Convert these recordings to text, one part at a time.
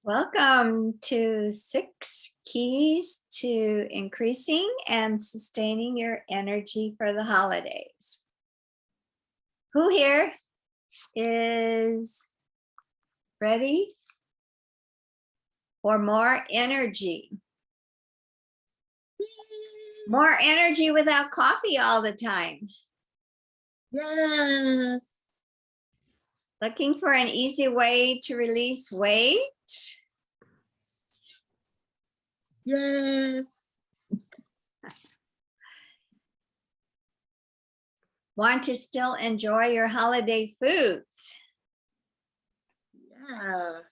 Welcome to 6 Keys to Increasing and Sustaining Your Energy for the Holidays. Who here is ready for more energy? More energy without coffee all the time. Yes. Looking for an easy way to release weight? Yes. Want to still enjoy your holiday foods? Yes.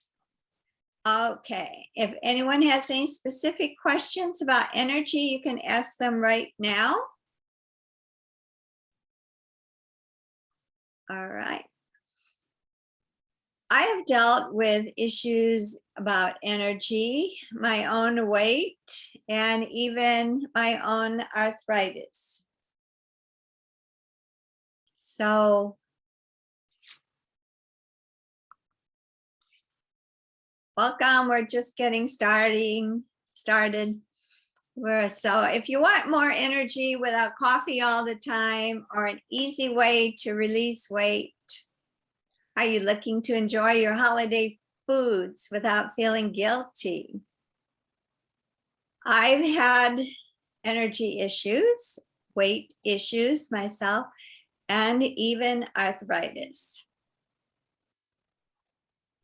Okay, if anyone has any specific questions about energy, you can ask them right now. All right. I have dealt with issues about energy, my own weight, and even my own arthritis. So welcome, we're just getting started. So if you want more energy without coffee all the time or an easy way to release weight, are you looking to enjoy your holiday foods without feeling guilty? I've had energy issues, weight issues myself, and even arthritis.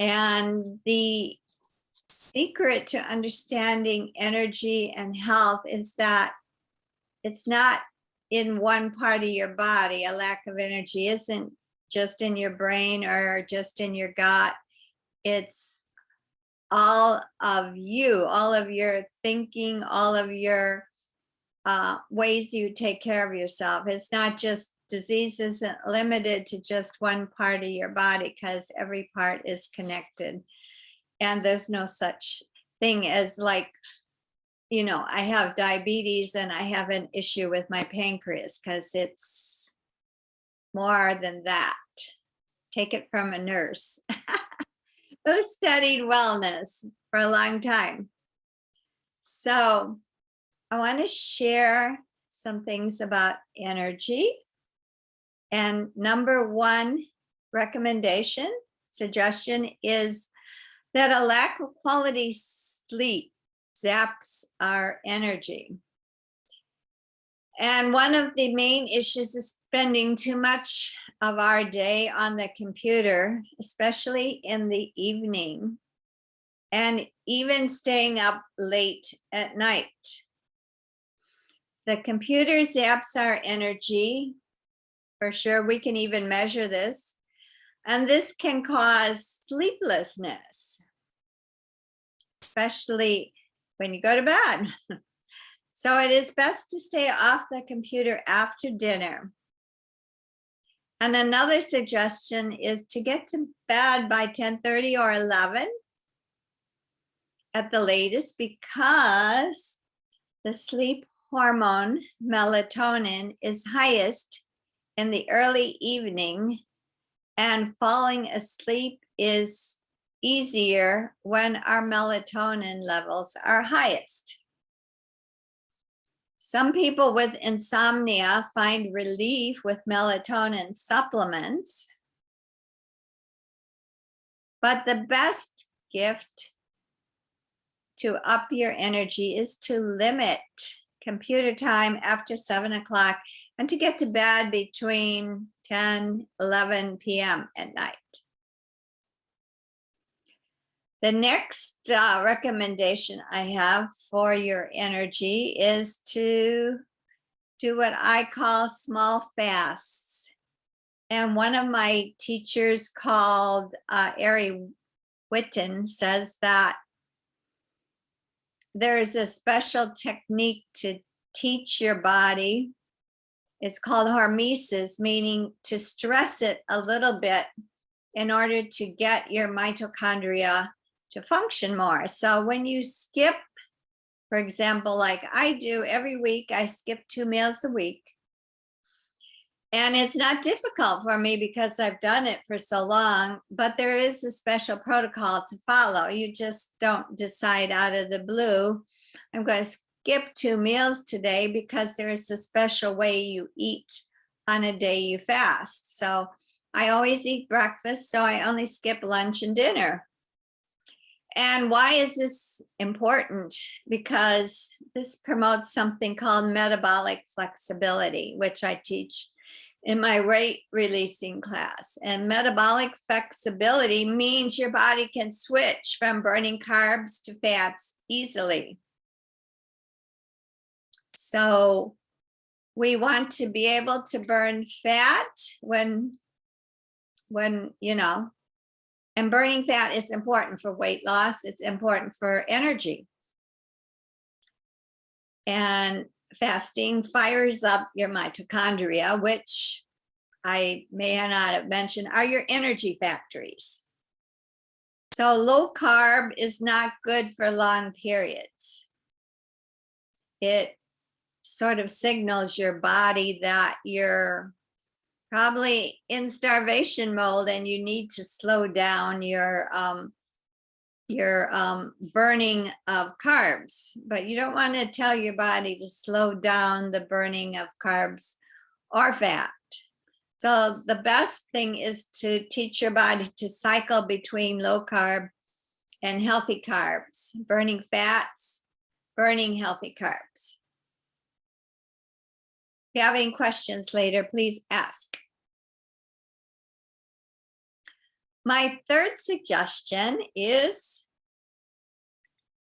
And the secret to understanding energy and health is that it's not in one part of your body. A lack of energy isn't just in your brain or just in your gut. It's all of you, all of your thinking, all of your ways you take care of yourself. It's not just disease isn't limited to just one part of your body because every part is connected. And there's no such thing as like, you know, I have diabetes and I have an issue with my pancreas because it's more than that. Take it from a nurse who studied wellness for a long time. So I want to share some things about energy. And number one suggestion is that a lack of quality sleep zaps our energy. And one of the main issues is spending too much of our day on the computer, especially in the evening, and even staying up late at night. The computer zaps our energy, for sure. We can even measure this. And this can cause sleeplessness, especially when you go to bed. So it is best to stay off the computer after dinner. And another suggestion is to get to bed by 10:30 or 11 at the latest, because the sleep hormone melatonin is highest in the early evening, and falling asleep is easier when our melatonin levels are highest. Some people with insomnia find relief with melatonin supplements, but the best gift to up your energy is to limit computer time after 7 o'clock and to get to bed between 10-11 p.m. at night. The next recommendation I have for your energy is to do what I call small fasts. And one of my teachers called Ari Witten says that there's a special technique to teach your body. It's called hormesis, meaning to stress it a little bit in order to get your mitochondria to function more. So when you skip, for example, like I do every week, I skip 2 meals a week. And it's not difficult for me because I've done it for so long, but there is a special protocol to follow. You just don't decide out of the blue, I'm going to skip 2 meals today because there's a special way you eat on a day you fast. So I always eat breakfast, so I only skip lunch and dinner. And why is this important? Because this promotes something called metabolic flexibility, which I teach in my rate releasing class. And metabolic flexibility means your body can switch from burning carbs to fats easily. So we want to be able to burn fat when you know, and burning fat is important for weight loss. It's important for energy. And fasting fires up your mitochondria, which I may not have mentioned are your energy factories. So low carb is not good for long periods. It sort of signals your body that you're probably in starvation mode and you need to slow down your burning of carbs, but you don't want to tell your body to slow down the burning of carbs or fat. So the best thing is to teach your body to cycle between low carb and healthy carbs, burning fats, burning healthy carbs. If you have any questions later, please ask. My third suggestion is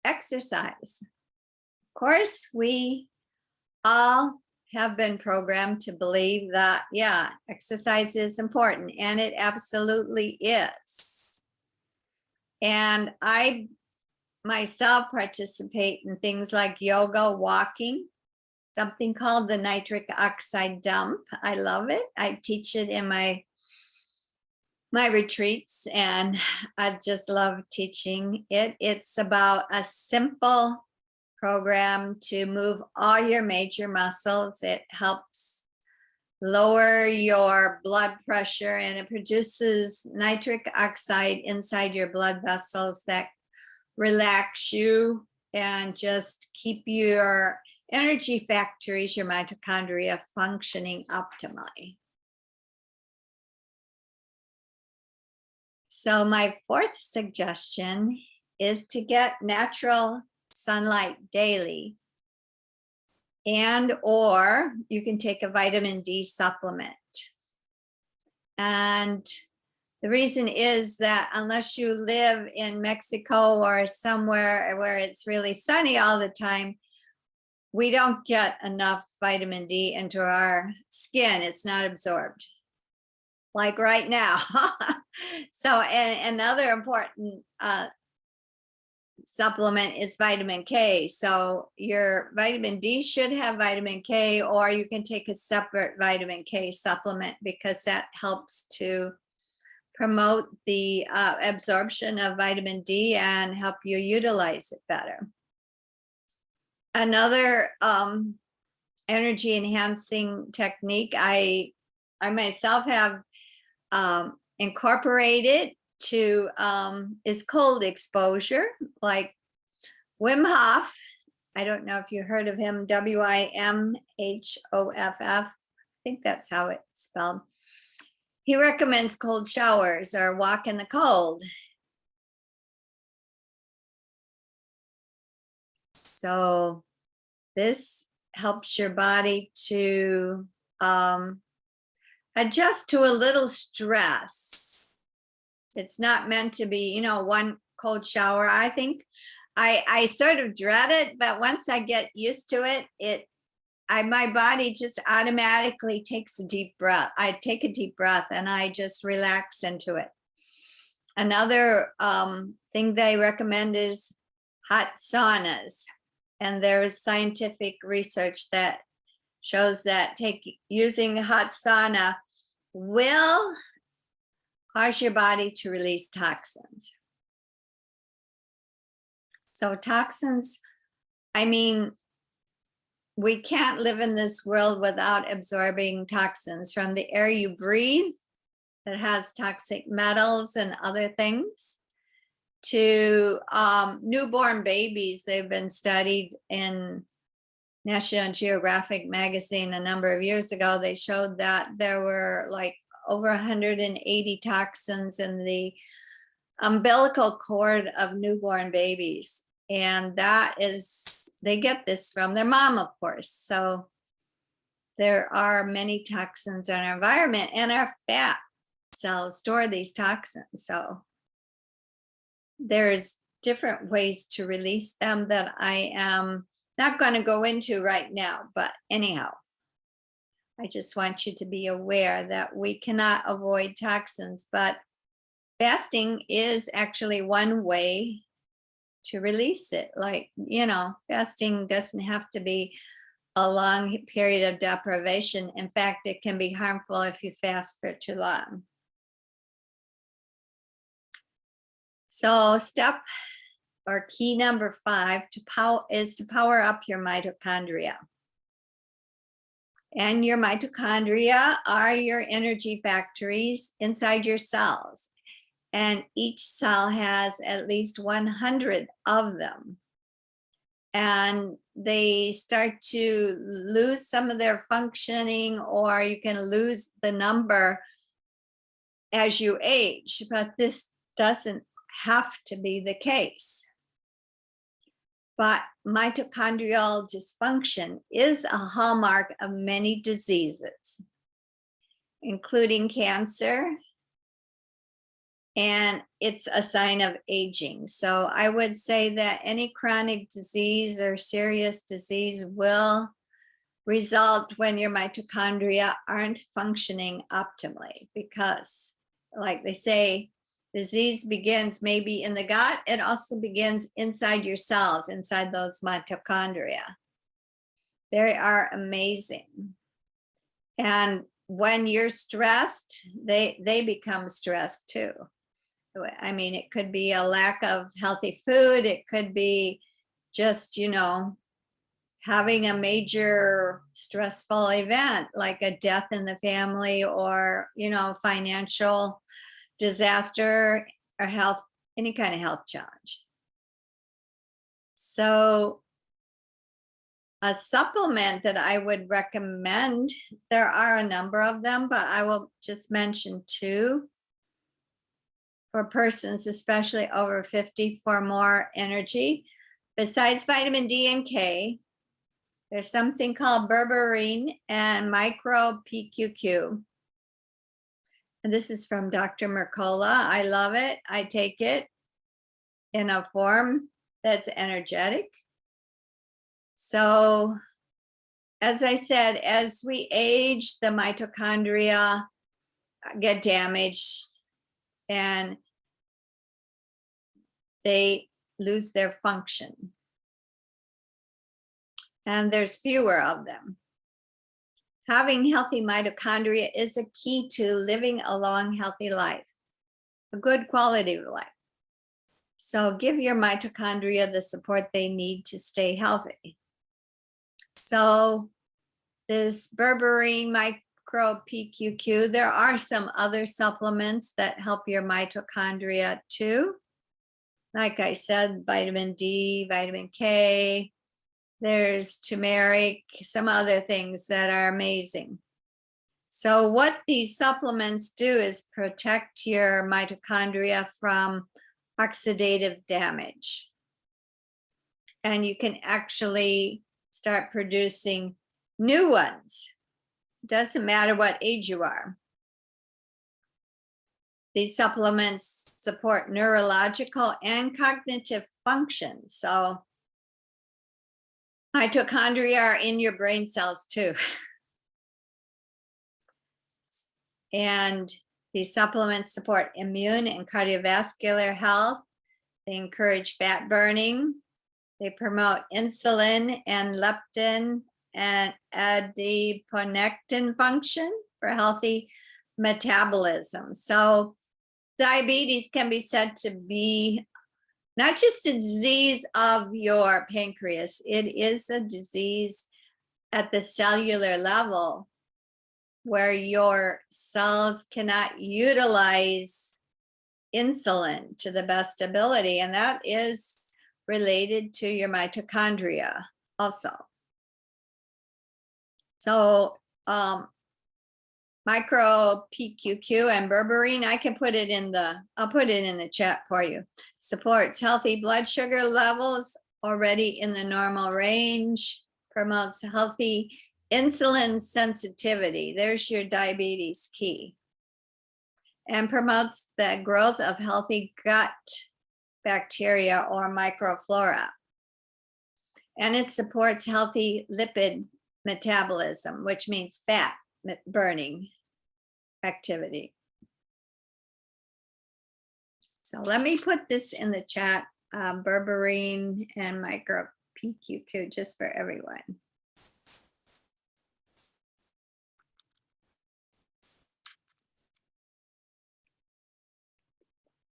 exercise. Of course, we all have been programmed to believe that, yeah, exercise is important, and it absolutely is. And I myself participate in things like yoga, walking, something called the nitric oxide dump. I love it. I teach it in my retreats, and I just love teaching it. It's about a simple program to move all your major muscles. It helps lower your blood pressure, and it produces nitric oxide inside your blood vessels that relax you and just keep your energy factories, your mitochondria, functioning optimally. So my fourth suggestion is to get natural sunlight daily, and or you can take a vitamin D supplement. And the reason is that unless you live in Mexico or somewhere where it's really sunny all the time, we don't get enough vitamin D into our skin. It's not absorbed, like right now. So, and another important supplement is vitamin K. So your vitamin D should have vitamin K, or you can take a separate vitamin K supplement because that helps to promote the absorption of vitamin D and help you utilize it better. Another energy enhancing technique I myself have incorporated to is cold exposure, like Wim Hof. I don't know if you heard of him, Wimhoff. I think that's how it's spelled. He recommends cold showers or walk in the cold. So this helps your body to adjust to a little stress. It's not meant to be, you know, one cold shower. I think I sort of dread it, but once I get used to it, my body just automatically takes a deep breath. I take a deep breath and I just relax into it. Another thing they recommend is hot saunas. And there's scientific research that shows that using a hot sauna will cause your body to release toxins. So toxins, I mean, we can't live in this world without absorbing toxins from the air you breathe that has toxic metals and other things, to newborn babies. They've been studied in National Geographic magazine a number of years ago. They showed that there were like over 180 toxins in the umbilical cord of newborn babies. And that is, they get this from their mom, of course. So there are many toxins in our environment, and our fat cells store these toxins. So there's different ways to release them that I am not going to go into right now. But anyhow, I just want you to be aware that we cannot avoid toxins, but fasting is actually one way to release it. Like, fasting doesn't have to be a long period of deprivation. In fact, it can be harmful if you fast for too long. So step or key number 5 is to power up your mitochondria. And your mitochondria are your energy factories inside your cells. And each cell has at least 100 of them. And they start to lose some of their functioning, or you can lose the number as you age, but this doesn't have to be the case. But mitochondrial dysfunction is a hallmark of many diseases, including cancer, and it's a sign of aging. So I would say that any chronic disease or serious disease will result when your mitochondria aren't functioning optimally, because, like they say, disease begins maybe in the gut. It also begins inside your cells, inside those mitochondria. They are amazing. And when you're stressed, they become stressed too. I mean, it could be a lack of healthy food. It could be just, having a major stressful event like a death in the family, or, financial disaster, or health, any kind of health challenge. So a supplement that I would recommend, there are a number of them, but I will just mention 2 for persons, especially over 50, for more energy. Besides vitamin D and K, there's something called berberine and micro PQQ. And this is from Dr. Mercola. I love it. I take it in a form that's energetic. So, as I said, as we age, the mitochondria get damaged and they lose their function. And there's fewer of them. Having healthy mitochondria is a key to living a long, healthy life, a good quality of life. So give your mitochondria the support they need to stay healthy. So this berberine micro PQQ, there are some other supplements that help your mitochondria too. Like I said, vitamin D, vitamin K, there's turmeric, some other things that are amazing. So what these supplements do is protect your mitochondria from oxidative damage. And you can actually start producing new ones. Doesn't matter what age you are. These supplements support neurological and cognitive function. So mitochondria are in your brain cells too. And these supplements support immune and cardiovascular health. They encourage fat burning. They promote insulin and leptin and adiponectin function for healthy metabolism. So diabetes can be said to be not just a disease of your pancreas, it is a disease at the cellular level where your cells cannot utilize insulin to the best ability. And that is related to your mitochondria also. So micro PQQ and berberine, I can put it in I'll put it in the chat for you. Supports healthy blood sugar levels already in the normal range, promotes healthy insulin sensitivity. There's your diabetes key. And promotes the growth of healthy gut bacteria or microflora. And it supports healthy lipid metabolism, which means fat burning activity. So let me put this in the chat, berberine and micro PQQ, just for everyone.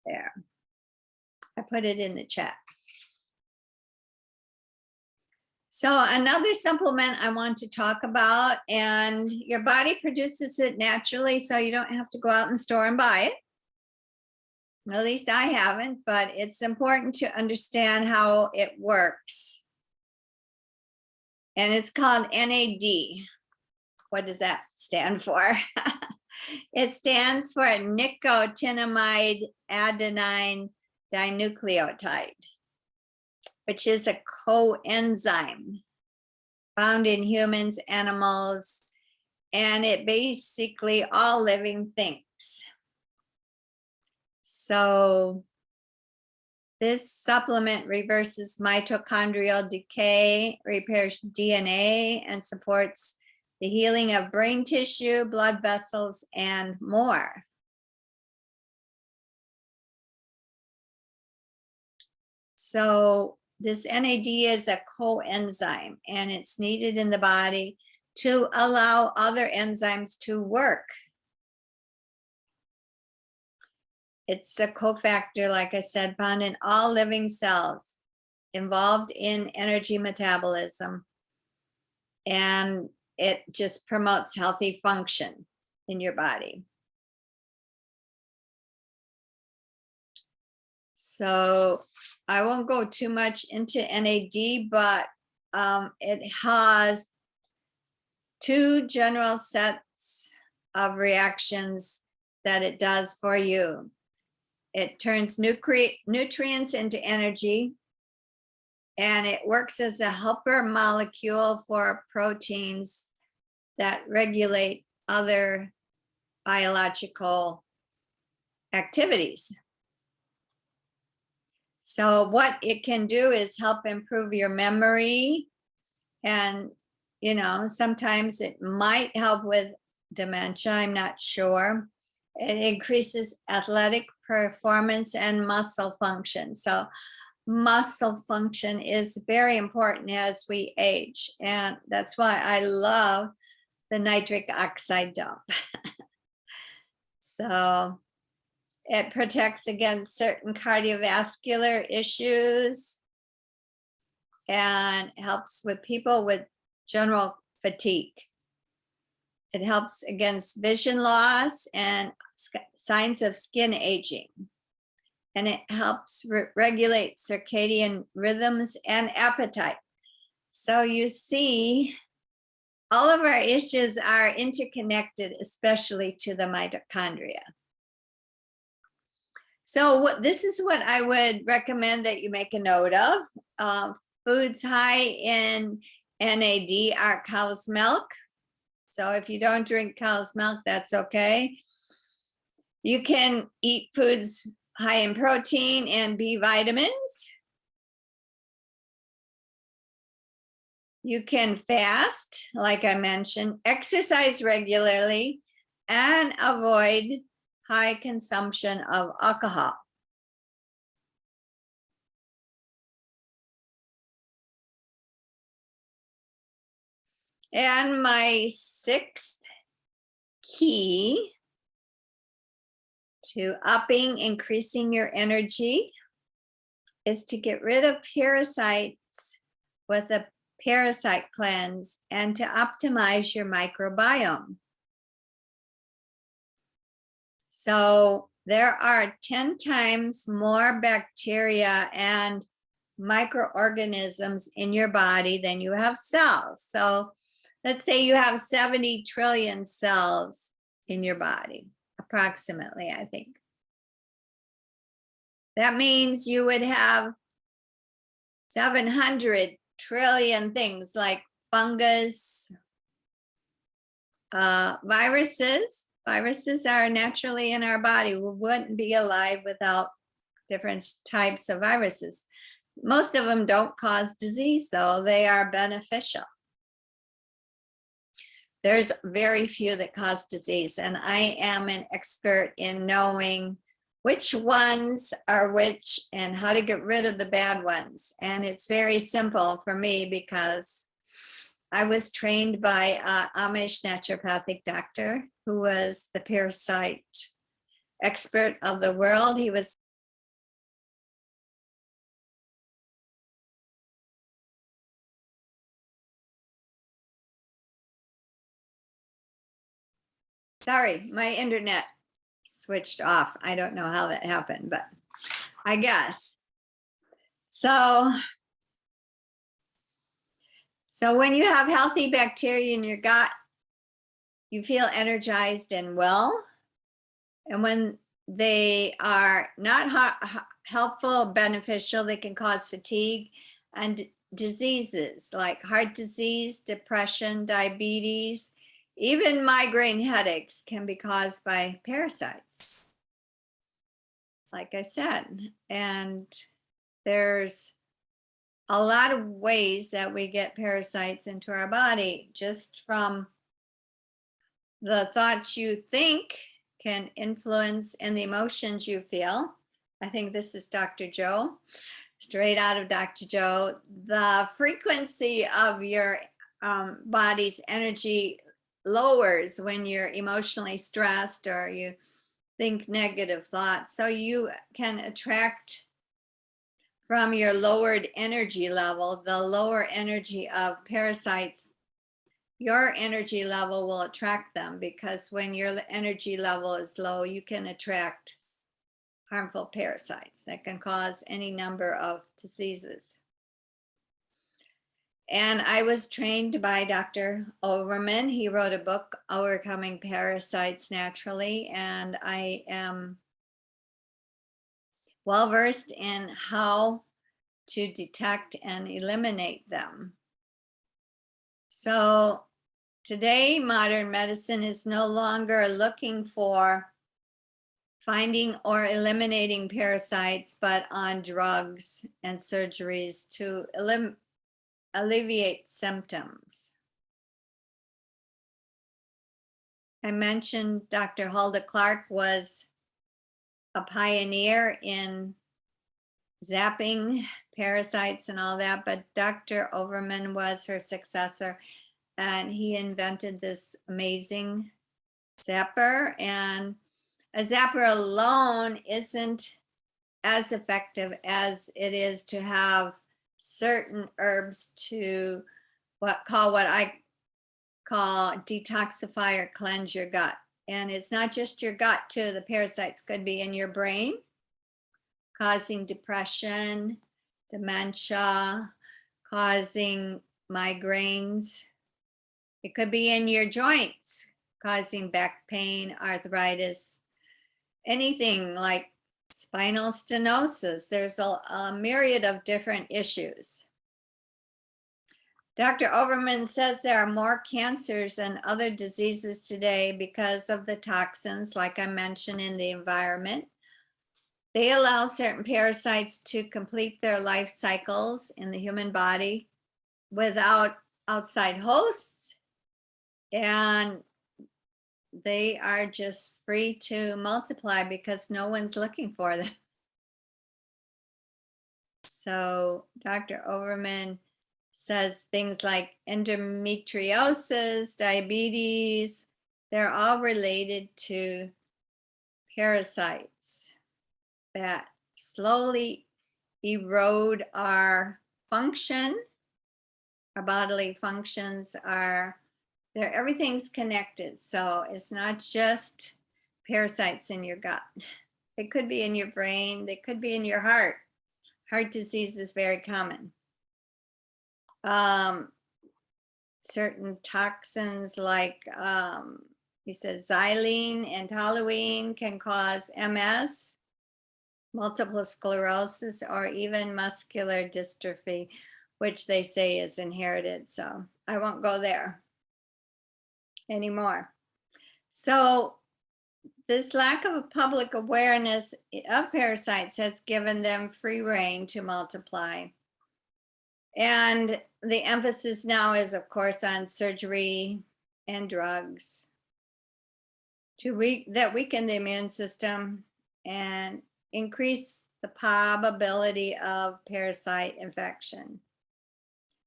There, I put it in the chat. So another supplement I want to talk about, and your body produces it naturally, so you don't have to go out in the store and buy it. At least I haven't, but it's important to understand how it works. And it's called NAD. What does that stand for? It stands for nicotinamide adenine dinucleotide, which is a coenzyme found in humans, animals, and it basically all living things. So this supplement reverses mitochondrial decay, repairs DNA, and supports the healing of brain tissue, blood vessels, and more. So this NAD is a coenzyme, and it's needed in the body to allow other enzymes to work. It's a cofactor, like I said, found in all living cells, involved in energy metabolism, and it just promotes healthy function in your body. So I won't go too much into NAD, but it has two general sets of reactions that it does for you. It turns nutrients into energy, and it works as a helper molecule for proteins that regulate other biological activities. So what it can do is help improve your memory, and sometimes it might help with dementia, I'm not sure. It increases athletic performance and muscle function. So muscle function is very important as we age, and that's why I love the nitric oxide dump. So it protects against certain cardiovascular issues and helps with people with general fatigue. It helps against vision loss and signs of skin aging. And it helps regulate circadian rhythms and appetite. So you see, all of our issues are interconnected, especially to the mitochondria. So this is what I would recommend that you make a note of. Foods high in NAD are cow's milk. So if you don't drink cow's milk, that's okay. You can eat foods high in protein and B vitamins. You can fast, like I mentioned, exercise regularly, and avoid high consumption of alcohol. And my sixth key to increasing your energy is to get rid of parasites with a parasite cleanse and to optimize your microbiome. So there are 10 times more bacteria and microorganisms in your body than you have cells. So let's say you have 70 trillion cells in your body, approximately, I think. That means you would have 700 trillion things like fungus, viruses. Viruses are naturally in our body. We wouldn't be alive without different types of viruses. Most of them don't cause disease, though. They are beneficial. There's very few that cause disease, and I am an expert in knowing which ones are which and how to get rid of the bad ones. And it's very simple for me because I was trained by an Amish naturopathic doctor who was the parasite expert of the world. He was sorry, my internet switched off. I don't know how that happened, but I guess. So when you have healthy bacteria in your gut, you feel energized and well. And when they are not helpful, beneficial, they can cause fatigue and diseases like heart disease, depression, diabetes, even migraine headaches can be caused by parasites, like I said. And there's a lot of ways that we get parasites into our body just from the thoughts you think can influence and the emotions you feel. I think this is Dr. Joe, straight out of Dr. Joe. The frequency of your body's energy lowers when you're emotionally stressed or you think negative thoughts. So you can attract from your lowered energy level, the lower energy of parasites. Your energy level will attract them because when your energy level is low, you can attract harmful parasites that can cause any number of diseases. And I was trained by Dr. Overman. He wrote a book, Overcoming Parasites Naturally, and I am well-versed in how to detect and eliminate them. So today, modern medicine is no longer looking for finding or eliminating parasites, but on drugs and surgeries to alleviate symptoms. I mentioned Dr. Hulda Clark was a pioneer in zapping parasites and all that, but Dr. Overman was her successor, and he invented this amazing zapper. And a zapper alone isn't as effective as it is to have certain herbs to what I call detoxify or cleanse your gut. And it's not just your gut too. The parasites could be in your brain, causing depression, dementia, causing migraines. It could be in your joints, causing back pain, arthritis, anything like spinal stenosis. There's a myriad of different issues. Dr. Overman says there are more cancers and other diseases today because of the toxins, like I mentioned, in the environment. They allow certain parasites to complete their life cycles in the human body without outside hosts, and they are just free to multiply because no one's looking for them. So Dr. Overman says things like endometriosis, diabetes, they're all related to parasites that slowly erode our function our bodily functions are, everything's connected. So it's not just parasites in your gut. They could be in your brain. They could be in your heart. Heart disease is very common. Certain toxins like he says xylene and toluene can cause MS, multiple sclerosis, or even muscular dystrophy, which they say is inherited. So I won't go there anymore. So this lack of public awareness of parasites has given them free rein to multiply. And the emphasis now is, of course, on surgery and drugs that weaken the immune system and increase the probability of parasite infection.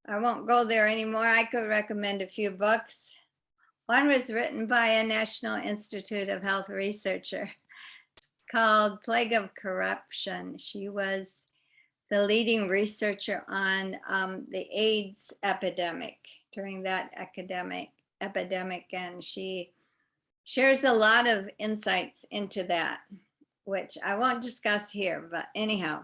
I won't go there anymore. I could recommend a few books. One was written by a National Institute of Health researcher called Plague of Corruption. She was the leading researcher on the AIDS epidemic during that epidemic, and she shares a lot of insights into that, which I won't discuss here, but anyhow.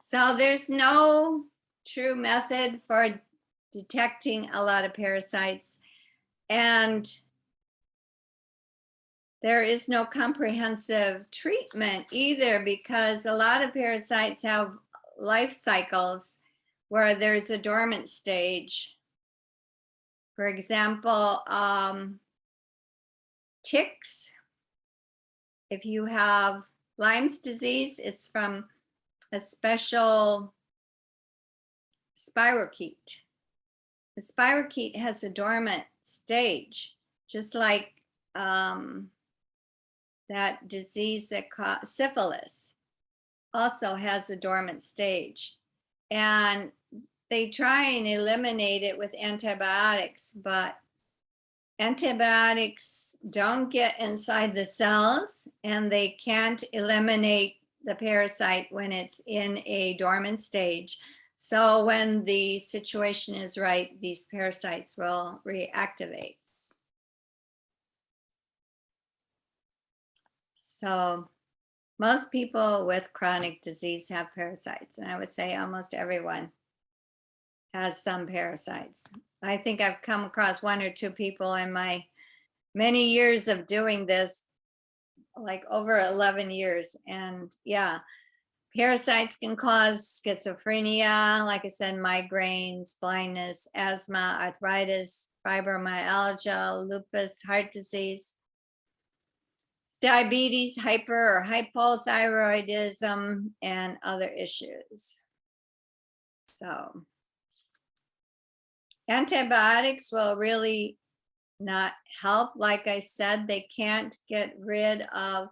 So there's no true method for detecting a lot of parasites, and there is no comprehensive treatment either, because a lot of parasites have life cycles where there's a dormant stage. For example, ticks. If you have Lyme's disease, it's from a special spirochete. The spirochete has a dormant stage, just like that disease that syphilis also has a dormant stage. And they try and eliminate it with antibiotics, but antibiotics don't get inside the cells, and they can't eliminate the parasite when it's in a dormant stage. So when the situation is right, these parasites will reactivate. So most people with chronic disease have parasites, and I would say almost everyone has some parasites. I think I've come across one or two people in my many years of doing this, like over 11 years. And yeah, parasites can cause schizophrenia, like I said, migraines, blindness, asthma, arthritis, fibromyalgia, lupus, heart disease, diabetes, hyper or hypothyroidism, and other issues. So antibiotics will really not help. Like I said, they can't get rid of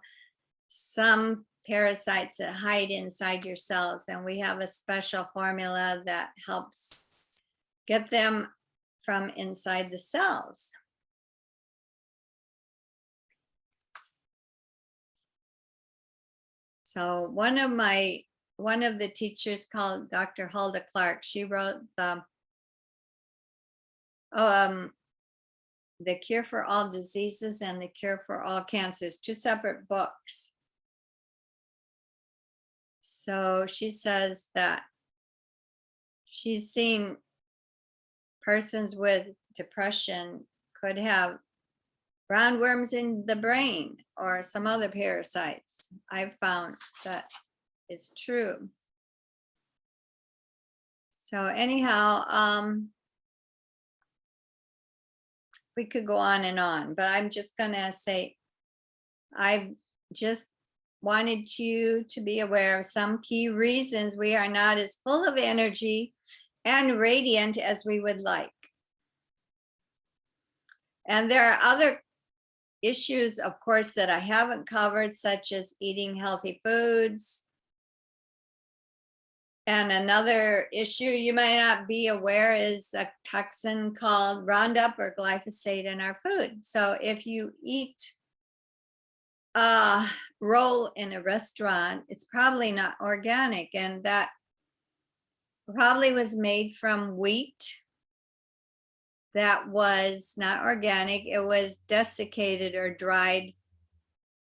some parasites that hide inside your cells, and we have a special formula that helps get them from inside the cells. So one of the teachers called Dr. Hulda Clark, she wrote the Cure for All Diseases and The Cure for All Cancers, two separate books. So she says that she's seen persons with depression could have roundworms in the brain or some other parasites. I've found that it's true. So anyhow, we could go on and on, but I'm just gonna say, I just wanted you to be aware of some key reasons we are not as full of energy and radiant as we would like. And there are other issues, of course, that I haven't covered, such as eating healthy foods. And another issue you might not be aware is a toxin called Roundup or glyphosate in our food. So if you eat a roll in a restaurant, it's probably not organic, and that probably was made from wheat that was not organic. It was desiccated or dried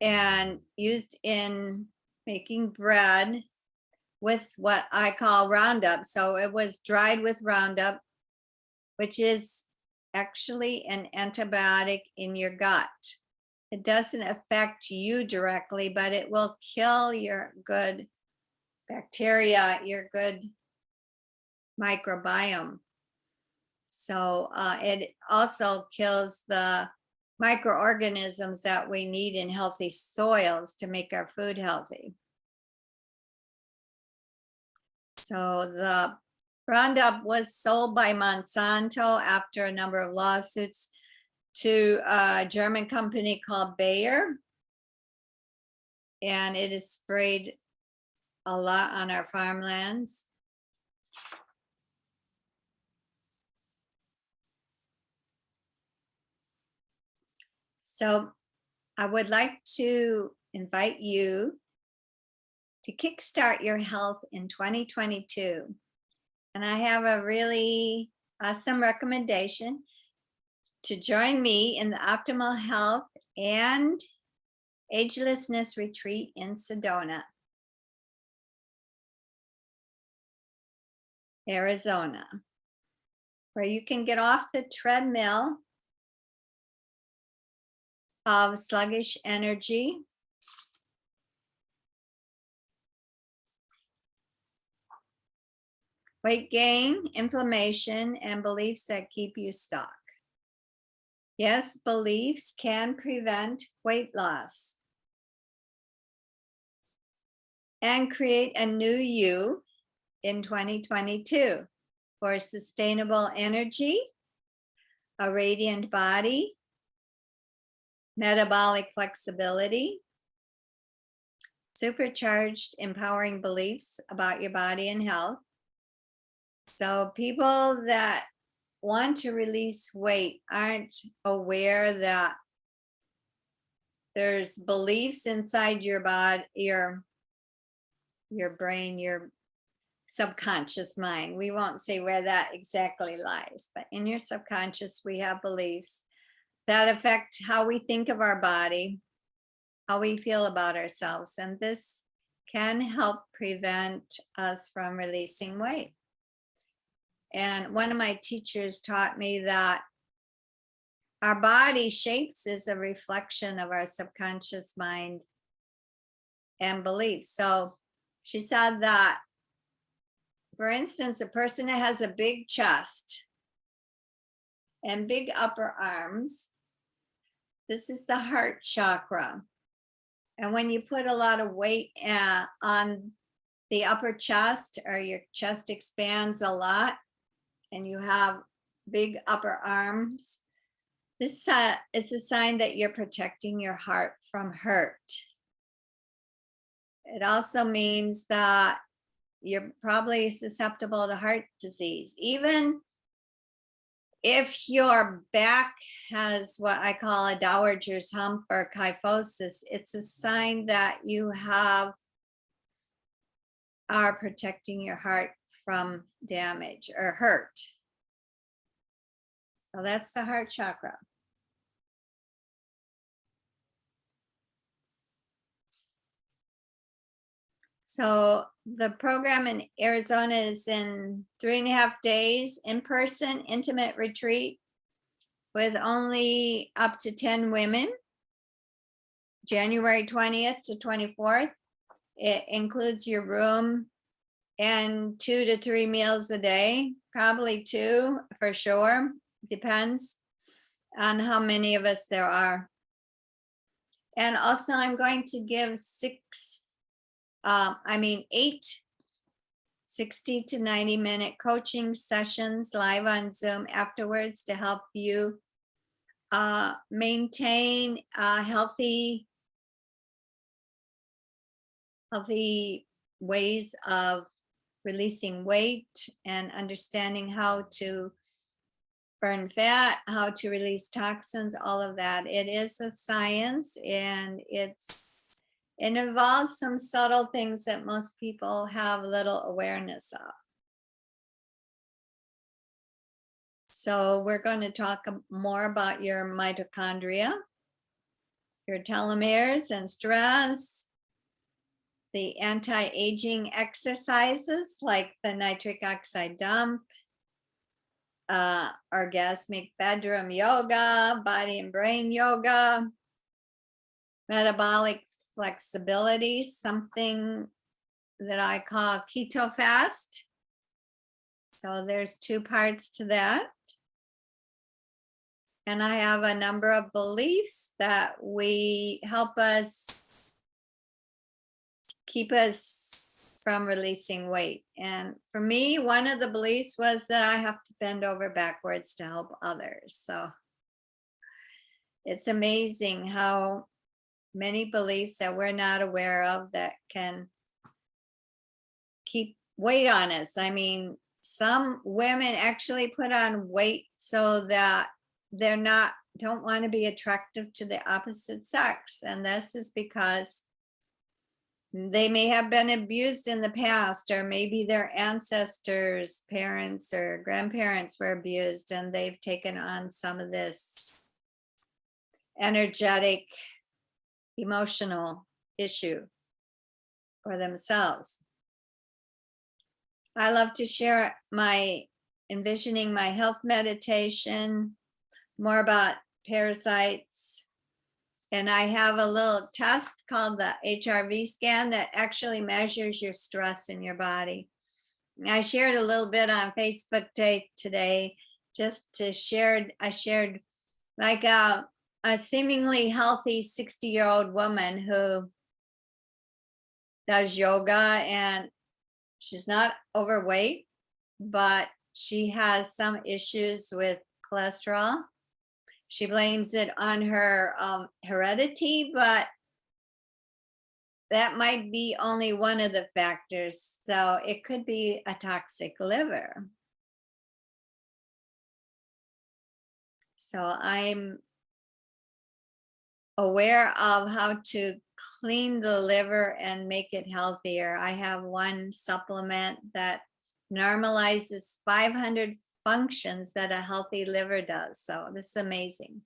and used in making bread with what I call Roundup. So it was dried with Roundup, which is actually an antibiotic in your gut. It doesn't affect you directly, but it will kill your good bacteria, your good microbiome. So it also kills the microorganisms that we need in healthy soils to make our food healthy. So the Roundup was sold by Monsanto after a number of lawsuits to a German company called Bayer. And it is sprayed a lot on our farmlands. So I would like to invite you to kickstart your health in 2022. And I have a really awesome recommendation to join me in the Optimal Health and Agelessness Retreat in Sedona, Arizona, where you can get off the treadmill of sluggish energy weight gain, inflammation, and beliefs that keep you stuck. Yes, beliefs can prevent weight loss and create a new you in 2022 for sustainable energy, a radiant body, metabolic flexibility, supercharged empowering beliefs about your body and health. So people that want to release weight aren't aware that there's beliefs inside your body, your brain, your subconscious mind. We won't say where that exactly lies, but in your subconscious, we have beliefs that affect how we think of our body, how we feel about ourselves. And this can help prevent us from releasing weight. And one of my teachers taught me that our body shapes is a reflection of our subconscious mind and beliefs. So she said that, for instance, a person that has a big chest and big upper arms, this is the heart chakra. And when you put a lot of weight on the upper chest, or your chest expands a lot and you have big upper arms, this is a sign that you're protecting your heart from hurt. It also means that you're probably susceptible to heart disease. Even if your back has what I call a dowager's hump or kyphosis, it's a sign that you are protecting your heart from damage or hurt. So that's the heart chakra. So the program in Arizona is in 3.5 days, in-person, intimate retreat with only up to 10 women, January 20th to 24th. It includes your room and 2 to 3 meals a day, probably 2 for sure. Depends on how many of us there are. And also I'm going to give 8 60 to 90 minute coaching sessions live on Zoom afterwards to help you maintain healthy ways of releasing weight and understanding how to burn fat, how to release toxins, all of that. It is a science, and it involves some subtle things that most people have little awareness of. So we're going to talk more about your mitochondria, your telomeres and stress, the anti-aging exercises like the nitric oxide dump, orgasmic bedroom yoga, body and brain yoga, metabolic flexibility, something that I call keto fast. So there's 2 parts to that. And I have a number of beliefs that help us keep us from releasing weight. And for me, one of the beliefs was that I have to bend over backwards to help others. So it's amazing how many beliefs that we're not aware of that can keep weight on us. I mean, some women actually put on weight so that don't want to be attractive to the opposite sex. And this is because they may have been abused in the past, or maybe their ancestors, parents or grandparents were abused, and they've taken on some of this energetic, emotional issue for themselves. I love to share my envisioning my health meditation, more about parasites. And I have a little test called the HRV scan that actually measures your stress in your body. I shared a little bit on Facebook today, just to share. I shared like a seemingly healthy 60-year-old woman who does yoga, and she's not overweight, but she has some issues with cholesterol. She blames it on her heredity, but that might be only one of the factors. So it could be a toxic liver. So I'm aware of how to clean the liver and make it healthier. I have one supplement that normalizes 500 functions that a healthy liver does. So this is amazing.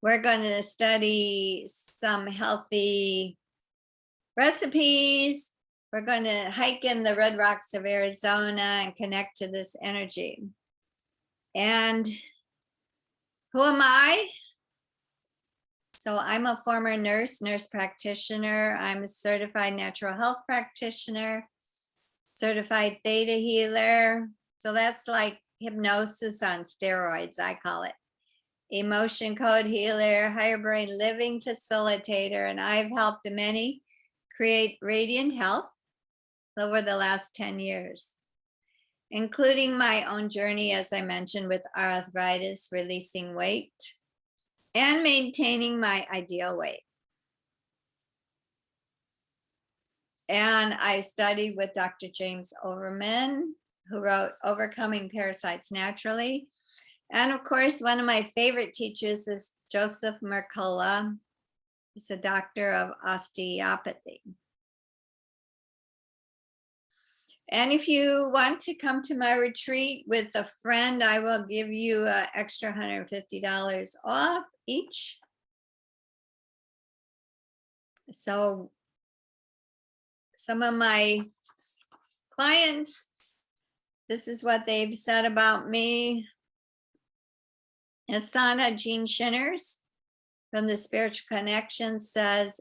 We're going to study some healthy recipes. We're going to hike in the Red Rocks of Arizona and connect to this energy. And who am I? So I'm a former nurse practitioner. I'm a certified natural health practitioner, certified theta healer. So that's like hypnosis on steroids, I call it. Emotion code healer, higher brain living facilitator, and I've helped many create radiant health over the last 10 years, including my own journey, as I mentioned, with arthritis, releasing weight, and maintaining my ideal weight. And I studied with Dr. James Overman, who wrote Overcoming Parasites Naturally. And of course, one of my favorite teachers is Joseph Mercola. He's a doctor of osteopathy. And if you want to come to my retreat with a friend, I will give you an extra $150 off each. So some of my clients, this is what they've said about me. Asana Jean Shinners from the Spiritual Connection says,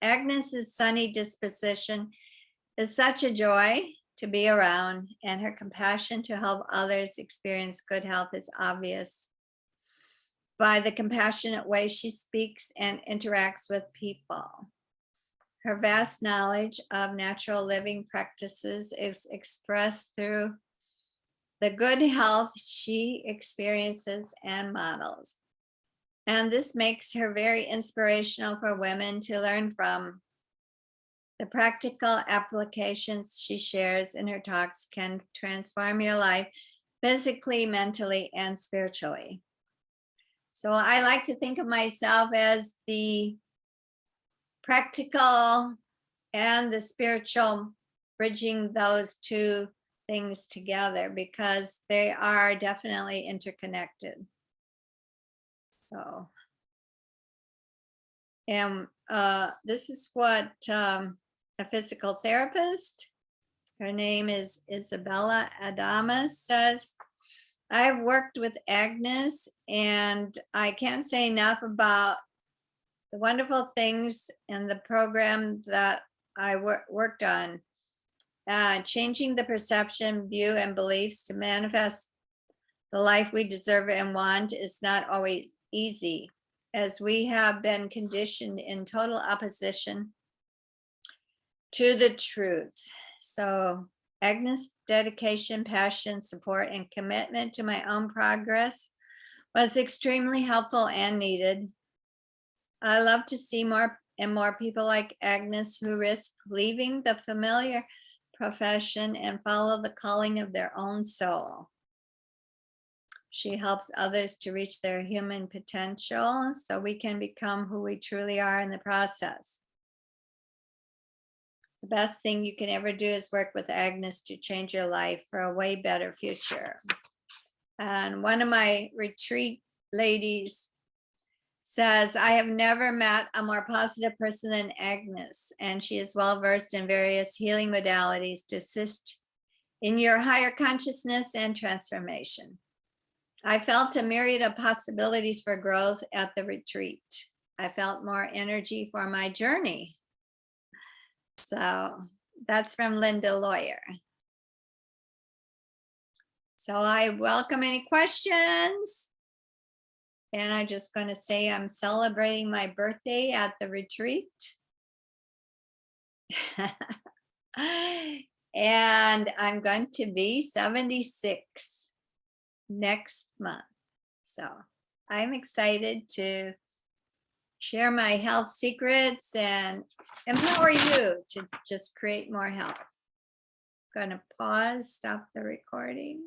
Agnes's sunny disposition is such a joy to be around, and her compassion to help others experience good health is obvious by the compassionate way she speaks and interacts with people. Her vast knowledge of natural living practices is expressed through the good health she experiences and models. And this makes her very inspirational for women to learn from. The practical applications she shares in her talks can transform your life physically, mentally, and spiritually. So I like to think of myself as the practical and the spiritual, bridging those two things together because they are definitely interconnected. So, and this is what a physical therapist, her name is Isabella Adamas, says. I've worked with Agnes, and I can't say enough about the wonderful things in the program that I worked on. Changing the perception, view, and beliefs to manifest the life we deserve and want is not always easy, as we have been conditioned in total opposition to the truth. So Agnes' dedication, passion, support, and commitment to my own progress was extremely helpful and needed. I love to see more and more people like Agnes who risk leaving the familiar profession and follow the calling of their own soul. She helps others to reach their human potential so we can become who we truly are in the process. The best thing you can ever do is work with Agnes to change your life for a way better future. And one of my retreat ladies says, I have never met a more positive person than Agnes, and she is well versed in various healing modalities to assist in your higher consciousness and transformation. I felt a myriad of possibilities for growth at the retreat. I felt more energy for my journey. So that's from Linda Lawyer. So I welcome any questions. And I'm just going to say I'm celebrating my birthday at the retreat. And I'm going to be 76 next month. So I'm excited to share my health secrets and empower you to just create more health. I'm going to pause, stop the recording.